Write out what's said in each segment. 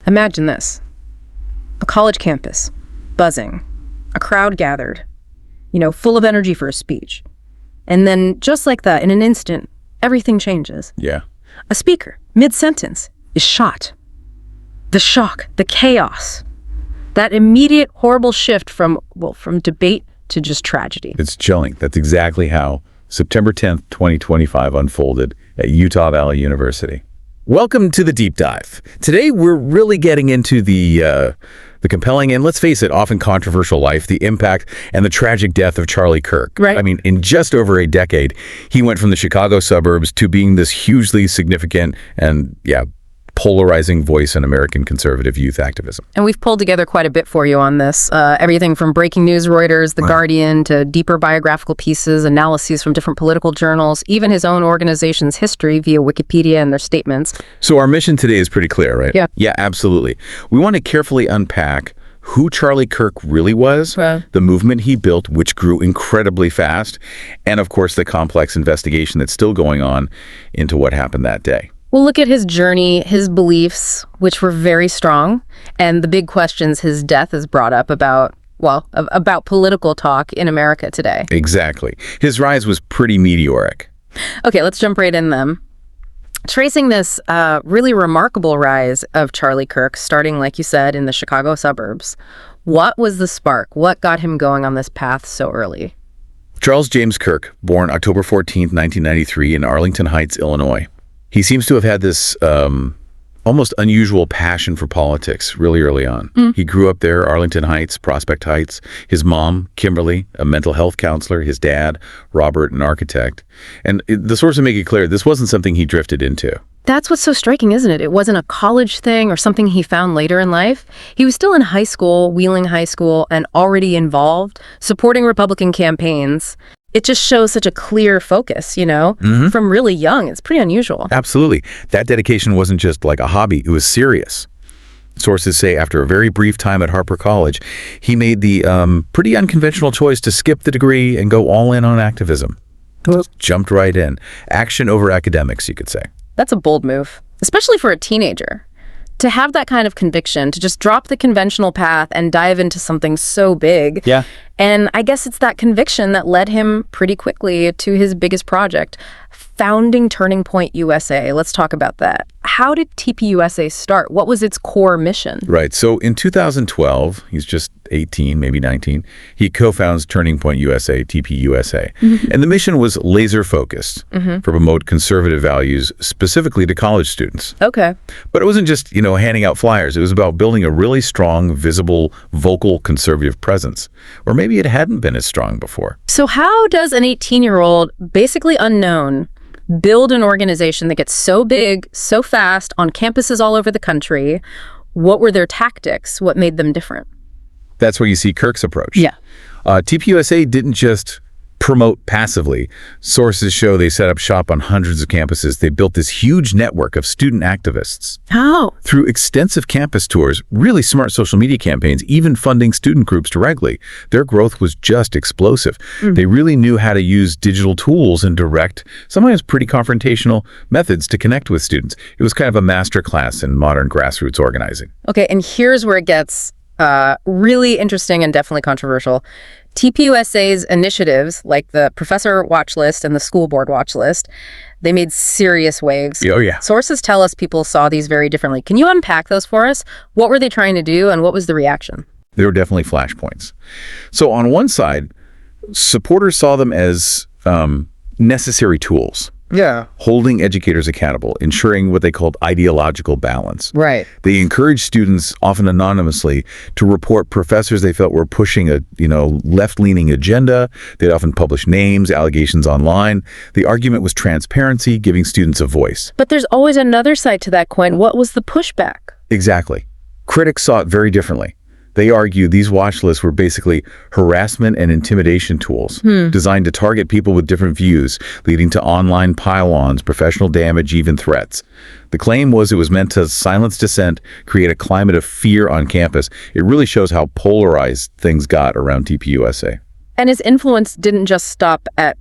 Imagine this. A college campus, buzzing, a crowd gathered, full of energy for a speech. And then, just like that, in an instant, everything changes. Yeah. A speaker, mid-sentence, is shot. The shock, the chaos, that immediate horrible shift from debate to just tragedy. It's chilling. That's exactly how September 10th, 2025 unfolded at Utah Valley University. Welcome to the Deep Dive. Today, we're really getting into the compelling and, let's face it, often controversial life, the impact, and the tragic death of Charlie Kirk. Right. I mean, in just over a decade, he went from the Chicago suburbs to being this hugely significant and, polarizing voice in American conservative youth activism. And we've pulled together quite a bit for you on this. Everything from breaking news Reuters, The Guardian, to deeper biographical pieces, analyses from different political journals, even his own organization's history via Wikipedia and their statements. So our mission today is pretty clear, right? Yeah. Yeah, absolutely. We want to carefully unpack who Charlie Kirk really was, the movement he built, which grew incredibly fast, and of course the complex investigation that's still going on into what happened that day. We'll look at his journey, his beliefs, which were very strong, and the big questions his death has brought up about political talk in America today. Exactly. His rise was pretty meteoric. Okay, let's jump right in then. Tracing this really remarkable rise of Charlie Kirk, starting, like you said, in the Chicago suburbs, what was the spark? What got him going on this path so early? Charles James Kirk, born October 14th, 1993 in Arlington Heights, Illinois. He seems to have had this almost unusual passion for politics really early on. He grew up there, Arlington Heights, Prospect Heights. His mom, Kimberly, a mental health counselor. His dad, Robert, an architect. And the sources make it clear this wasn't something he drifted into. That's what's so striking, isn't it? It wasn't a college thing or something he found later in life. He was still in high school, Wheeling High School, and already involved, supporting Republican campaigns. It just shows such a clear focus, from really young. It's pretty unusual. Absolutely. That dedication wasn't just like a hobby. It was serious. Sources say after a very brief time at Harper College, he made the pretty unconventional choice to skip the degree and go all in on activism. Just jumped right in. Action over academics, you could say. That's a bold move, especially for a teenager. To have that kind of conviction, to just drop the conventional path and dive into something so big. Yeah. And I guess it's that conviction that led him pretty quickly to his biggest project, founding Turning Point USA. Let's talk about that. How did TPUSA start? What was its core mission? Right. So in 2012, he's just 18, maybe 19, he co-founds Turning Point USA, TPUSA. And the mission was laser-focused for promote conservative values, specifically to college students. Okay. But it wasn't just, handing out flyers. It was about building a really strong, visible, vocal conservative presence. Or maybe it hadn't been as strong before. So how does an 18-year-old, basically unknown, build an organization that gets so big, so fast, on campuses all over the country? What were their tactics? What made them different? That's where you see Kirk's approach. Yeah. TPUSA didn't just promote passively. Sources show they set up shop on hundreds of campuses. They built this huge network of student activists. How? Through extensive campus tours, really smart social media campaigns, even funding student groups directly. Their growth was just explosive. They really knew how to use digital tools and direct, sometimes pretty confrontational methods to connect with students. It was kind of a master class in modern grassroots organizing. Okay, and here's where it gets really interesting and definitely controversial. TPUSA's initiatives, like the professor watch list and the school board watch list, they made serious waves. Oh, yeah. Sources tell us people saw these very differently. Can you unpack those for us? What were they trying to do, and what was the reaction? They were definitely flashpoints. So on one side, supporters saw them as necessary tools. Yeah. Holding educators accountable, ensuring what they called ideological balance. Right. They encouraged students, often anonymously, to report professors they felt were pushing a, left-leaning agenda. They'd often publish names, allegations online. The argument was transparency, giving students a voice. But there's always another side to that coin. What was the pushback? Exactly. Critics saw it very differently. They argue these watch lists were basically harassment and intimidation tools designed to target people with different views, leading to online pile-ons, professional damage, even threats. The claim was it was meant to silence dissent, create a climate of fear on campus. It really shows how polarized things got around TPUSA. And his influence didn't just stop at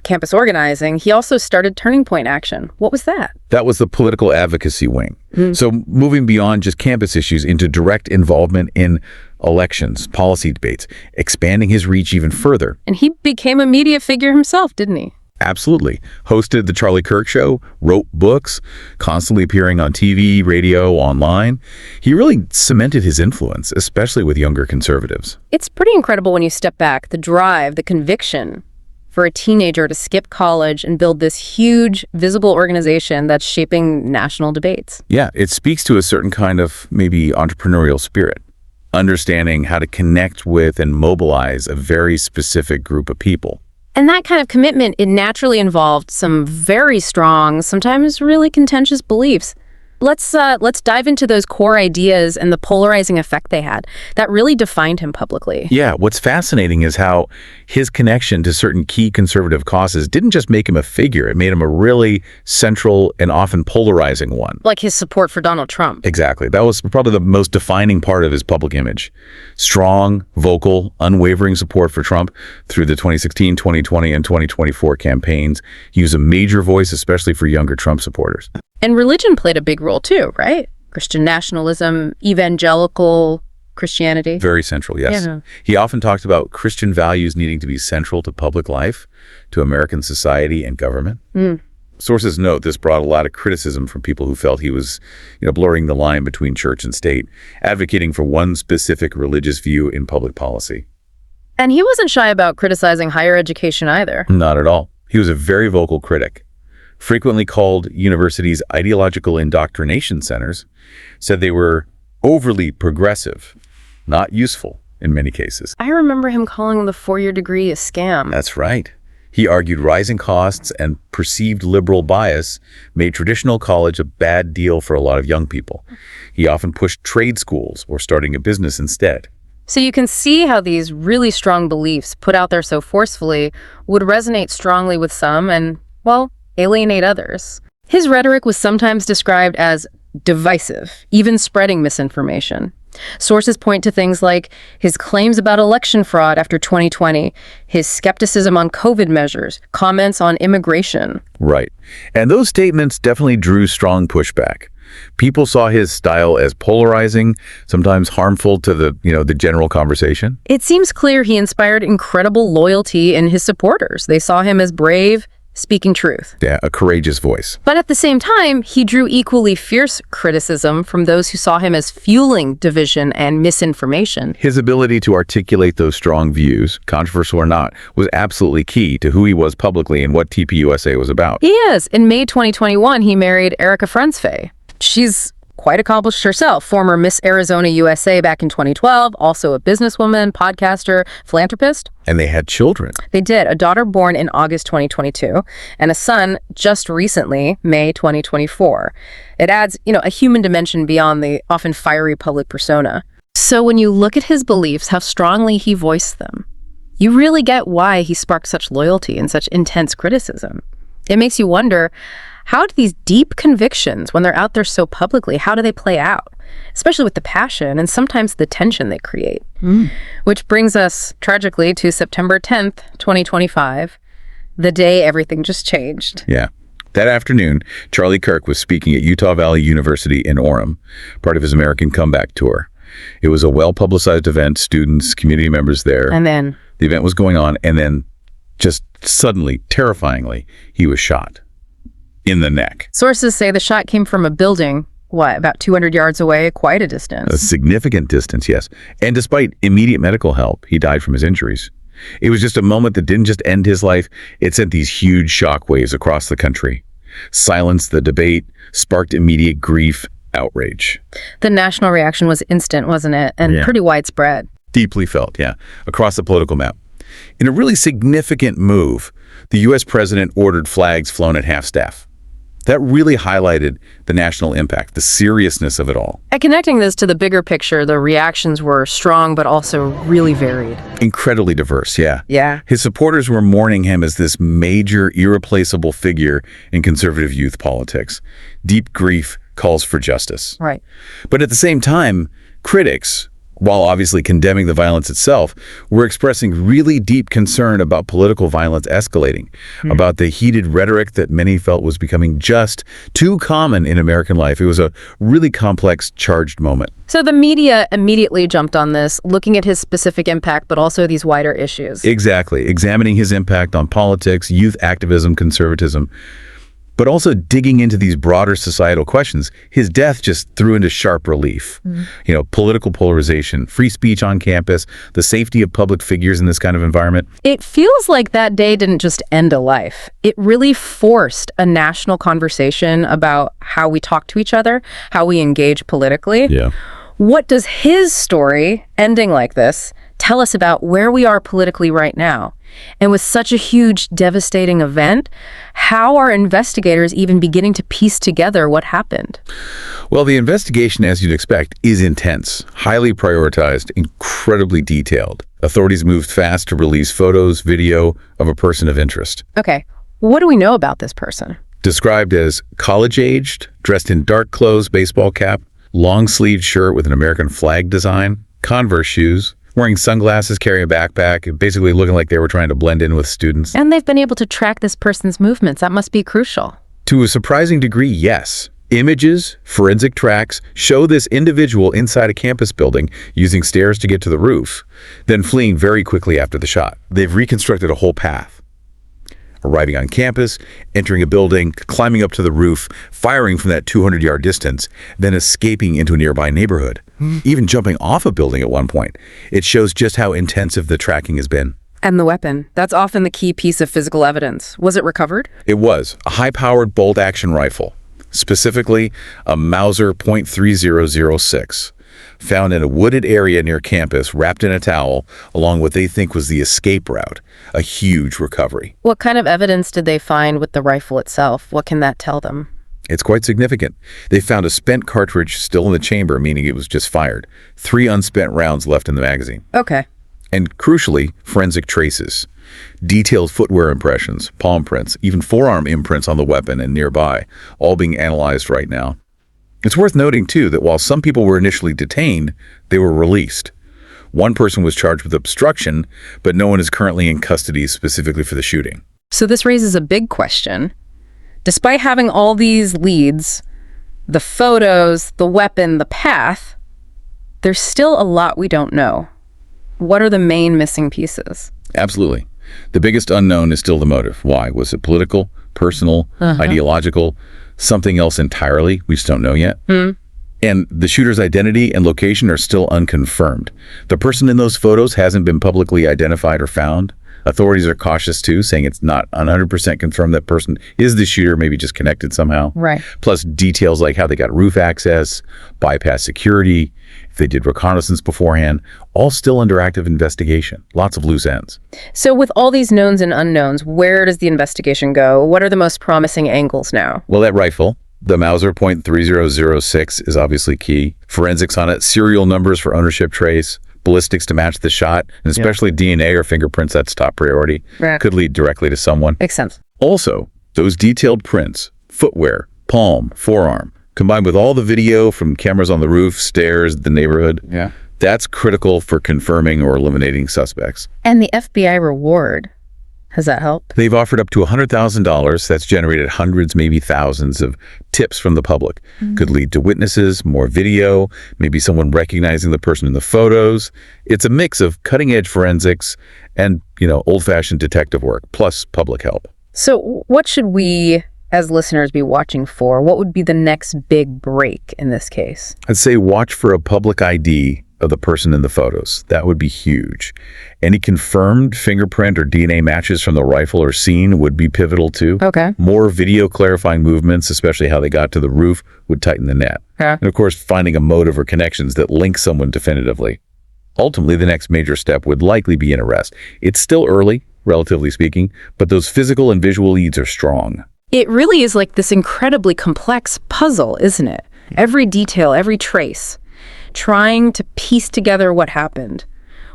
campus organizing, he also started Turning Point Action. What was that? That was the political advocacy wing. So moving beyond just campus issues into direct involvement in elections, policy debates, expanding his reach even further. And he became a media figure himself, didn't he? Absolutely. Hosted the Charlie Kirk Show, wrote books, constantly appearing on TV, radio, online. He really cemented his influence, especially with younger conservatives. It's pretty incredible when you step back, the drive, the conviction for a teenager to skip college and build this huge, visible organization that's shaping national debates. Yeah, it speaks to a certain kind of maybe entrepreneurial spirit, understanding how to connect with and mobilize a very specific group of people. And that kind of commitment, it naturally involved some very strong, sometimes really contentious beliefs. Let's dive into those core ideas and the polarizing effect they had. That really defined him publicly. Yeah, what's fascinating is how his connection to certain key conservative causes didn't just make him a figure, it made him a really central and often polarizing one. Like his support for Donald Trump. Exactly. That was probably the most defining part of his public image. Strong, vocal, unwavering support for Trump through the 2016, 2020, and 2024 campaigns. He was a major voice, especially for younger Trump supporters. And religion played a big role too, right? Christian nationalism, evangelical Christianity. Very central, yes. Yeah. He often talked about Christian values needing to be central to public life, to American society and government. Sources note this brought a lot of criticism from people who felt he was, blurring the line between church and state, advocating for one specific religious view in public policy. And he wasn't shy about criticizing higher education either. Not at all. He was a very vocal critic. Frequently called universities ideological indoctrination centers, said they were overly progressive, not useful in many cases. I remember him calling the four-year degree a scam. That's right. He argued rising costs and perceived liberal bias made traditional college a bad deal for a lot of young people. He often pushed trade schools or starting a business instead. So you can see how these really strong beliefs put out there so forcefully would resonate strongly with some and, well, alienate others. His rhetoric was sometimes described as divisive, even spreading misinformation. Sources point to things like his claims about election fraud after 2020, his skepticism on COVID measures, comments on immigration. Right. And those statements definitely drew strong pushback. People saw his style as polarizing, sometimes harmful to the general conversation. It seems clear he inspired incredible loyalty in his supporters. They saw him as brave, speaking truth. Yeah, a courageous voice. But at the same time, he drew equally fierce criticism from those who saw him as fueling division and misinformation. His ability to articulate those strong views, controversial or not, was absolutely key to who he was publicly and what TPUSA was about. He is. In May 2021, he married Erica Frensfey. She's quite accomplished herself. Former Miss Arizona USA back in 2012, also a businesswoman, podcaster, philanthropist. And they had children. They did. A daughter born in August 2022 and a son just recently, May 2024. It adds, a human dimension beyond the often fiery public persona. So when you look at his beliefs, how strongly he voiced them, you really get why he sparked such loyalty and such intense criticism. It makes you wonder, how do these deep convictions, when they're out there so publicly, how do they play out? Especially with the passion and sometimes the tension they create. Which brings us, tragically, to September 10th, 2025, the day everything just changed. Yeah. That afternoon, Charlie Kirk was speaking at Utah Valley University in Orem, part of his American Comeback Tour. It was a well-publicized event, students, community members there. And then? The event was going on, and then just suddenly, terrifyingly, he was shot. In the neck. Sources say the shot came from a building, about 200 yards away, quite a distance. A significant distance, yes. And despite immediate medical help, he died from his injuries. It was just a moment that didn't just end his life, it sent these huge shockwaves across the country. Silenced the debate, sparked immediate grief, outrage. The national reaction was instant, wasn't it? And pretty widespread. Deeply felt, yeah, across the political map. In a really significant move, the U.S. president ordered flags flown at half-staff. That really highlighted the national impact, the seriousness of it all. And connecting this to the bigger picture, the reactions were strong, but also really varied. Incredibly diverse, yeah. Yeah. His supporters were mourning him as this major, irreplaceable figure in conservative youth politics. Deep grief calls for justice. Right. But at the same time, critics, while obviously condemning the violence itself, were expressing really deep concern about political violence escalating, about the heated rhetoric that many felt was becoming just too common in American life. It was a really complex, charged moment. So the media immediately jumped on this, looking at his specific impact, but also these wider issues. Exactly. Examining his impact on politics, youth activism, conservatism, but also digging into these broader societal questions. His death just threw into sharp relief. Political polarization, free speech on campus, the safety of public figures in this kind of environment. It feels like that day didn't just end a life. It really forced a national conversation about how we talk to each other, how we engage politically. Yeah. What does his story, ending like this, tell us about where we are politically right now? And with such a huge, devastating event, how are investigators even beginning to piece together what happened? Well, the investigation, as you'd expect, is intense, highly prioritized, incredibly detailed. Authorities moved fast to release photos, video of a person of interest. Okay, what do we know about this person? Described as college-aged, dressed in dark clothes, baseball cap, long-sleeved shirt with an American flag design, Converse shoes, wearing sunglasses, carrying a backpack, basically looking like they were trying to blend in with students. And they've been able to track this person's movements. That must be crucial. To a surprising degree, yes. Images, forensic tracks show this individual inside a campus building using stairs to get to the roof, then fleeing very quickly after the shot. They've reconstructed a whole path. Arriving on campus, entering a building, climbing up to the roof, firing from that 200-yard distance, then escaping into a nearby neighborhood, even jumping off a building at one point. It shows just how intensive the tracking has been. And the weapon. That's often the key piece of physical evidence. Was it recovered? It was a high-powered bolt-action rifle, specifically a Mauser .3006. Found in a wooded area near campus, wrapped in a towel, along what they think was the escape route. A huge recovery. What kind of evidence did they find with the rifle itself? What can that tell them? It's quite significant. They found a spent cartridge still in the chamber, meaning it was just fired. 3 unspent rounds left in the magazine. Okay. And crucially, forensic traces. Detailed footwear impressions, palm prints, even forearm imprints on the weapon and nearby, all being analyzed right now. It's worth noting, too, that while some people were initially detained, they were released. One person was charged with obstruction, but no one is currently in custody specifically for the shooting. So this raises a big question. Despite having all these leads, the photos, the weapon, the path, there's still a lot we don't know. What are the main missing pieces? Absolutely. The biggest unknown is still the motive. Why? Was it political, personal, ideological, something else entirely? We just don't know yet. And the shooter's identity and location are still unconfirmed. The person in those photos hasn't been publicly identified or found. Authorities are cautious too, saying it's not 100% confirmed that person is the shooter, maybe just connected somehow. Right. Plus details like how they got roof access, bypass security, if they did reconnaissance beforehand, all still under active investigation. Lots of loose ends. So with all these knowns and unknowns, where does the investigation go? What are the most promising angles now? Well, that rifle, the Mauser .3006, is obviously key. Forensics on it, serial numbers for ownership trace, ballistics to match the shot, and especially DNA or fingerprints, that's top priority. Right. Could lead directly to someone. Makes sense. Also, those detailed prints, footwear, palm, forearm, combined with all the video from cameras on the roof, stairs, the neighborhood, that's critical for confirming or eliminating suspects. And the FBI reward, has that helped? They've offered up to $100,000. That's generated hundreds, maybe thousands of tips from the public. Could lead to witnesses, more video, maybe someone recognizing the person in the photos. It's a mix of cutting-edge forensics and, old-fashioned detective work, plus public help. So what should we, as listeners, be watching for? What would be the next big break in this case? I'd say watch for a public ID of the person in the photos. That would be huge. Any confirmed fingerprint or DNA matches from the rifle or scene would be pivotal too. Okay. More video clarifying movements, especially how they got to the roof, would tighten the net. Yeah. And of course, finding a motive or connections that link someone definitively. Ultimately, the next major step would likely be an arrest. It's still early, relatively speaking, but those physical and visual leads are strong. It really is like this incredibly complex puzzle, isn't it? Every detail, every trace, trying to piece together what happened.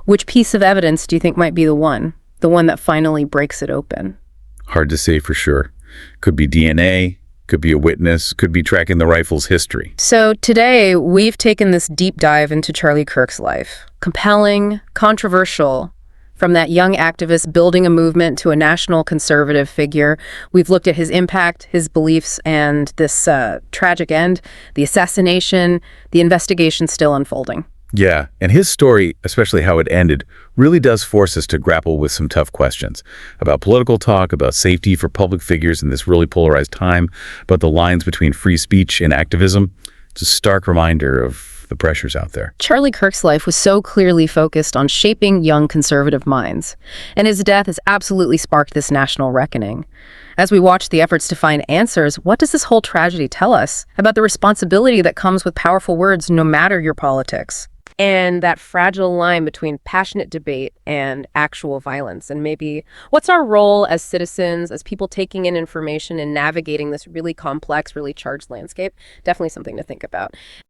Which piece of evidence do you think might be the one that finally breaks it open? Hard to say for sure. Could be DNA, could be a witness, could be tracking the rifle's history. So today, we've taken this deep dive into Charlie Kirk's life. Compelling, controversial. From that young activist building a movement to a national conservative figure, we've looked at his impact, his beliefs, and this tragic end, the assassination, the investigation still unfolding. Yeah, and his story, especially how it ended, really does force us to grapple with some tough questions about political talk, about safety for public figures in this really polarized time, about the lines between free speech and activism. It's a stark reminder of the pressures out there. Charlie Kirk's life was so clearly focused on shaping young conservative minds, and his death has absolutely sparked this national reckoning. As we watch the efforts to find answers, what does this whole tragedy tell us about the responsibility that comes with powerful words, no matter your politics? And that fragile line between passionate debate and actual violence. And maybe what's our role as citizens, as people taking in information and navigating this really complex, really charged landscape? Definitely something to think about.